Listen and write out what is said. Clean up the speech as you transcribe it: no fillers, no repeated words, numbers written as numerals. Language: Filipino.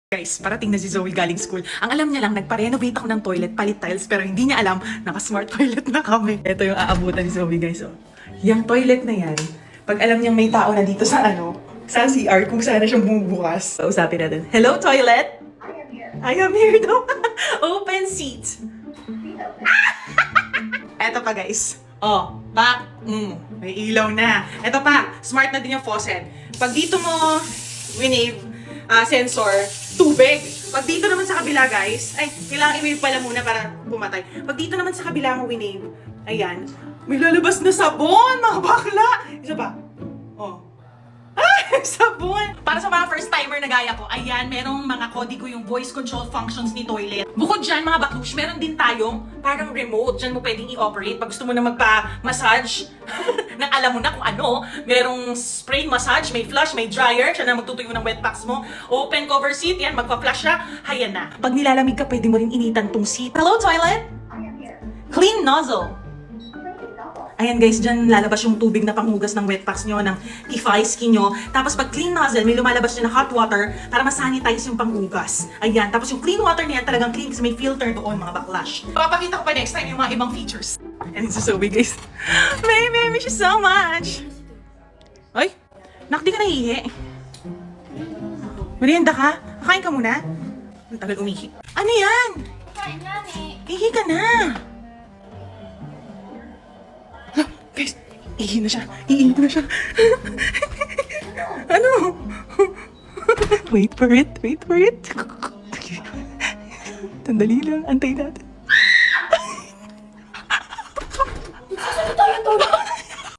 Guys, parating na si Zoe galing school. Ang alam niya lang, nagpa-renovate ako ng toilet, palit tiles, pero hindi niya alam, naka-smart toilet na kami. Ito yung aabutan ni Zoe, guys. Oh. Yung toilet na yan, pag alam niyang may tao na dito sa sa CR, kung saan na siyang bumubukas. Pausapin natin. Hello, toilet? I am here daw. Open seat. Eto pa, guys. Oh, pak. May ilaw na. Eto pa, smart na din yung faucet. Pag dito mo, winave, sensor, tubig. Pag dito naman sa kabila, guys, ay, kailangan i-wave pala muna para pumatay. Pag dito naman sa kabila mo winave, ayan, may lalabas na sabon, mga bakla. Isa ba? Oh. Ay, sabon! Para sa mga first-timer na gaya ko, ayan, merong mga kodigo yung voice control functions ni toilet. Bukod dyan, mga baklush, meron din tayong parang remote. Dyan mo pwedeng i-operate. Pag gusto mo na magpa-massage, nang alam mo na kung ano, merong spray massage, may flush, may dryer, siya na magtutuyo ng wet packs mo. Open cover seat, yan, magpa-flush siya, hayan na. Pag nilalamig ka, pwede mo rin initan tong seat. Hello, toilet? Clean nozzle. Ayan guys, dyan lalabas yung tubig na panghugas ng wet packs nyo, ng Kifai skin nyo. Tapos pag clean nozzle, may lumalabas dyan na hot water para masanitize yung panghugas. Ayan, tapos yung clean water niya talagang clean kasi may filter doon, mga backlash. Papakita ko pa next time yung mga ibang features. And it's so big guys. Baby, I miss you so much. Ay, nak, di ka nahihi. Merienda ka? Kakain ka muna? Ang tagal umihi. Ano yan? Kain na Ihi ka na. Guys, ihi na siya. Ihi na siya. Ano? Wait for it. Wait for it. Sandali lang. Antay natin.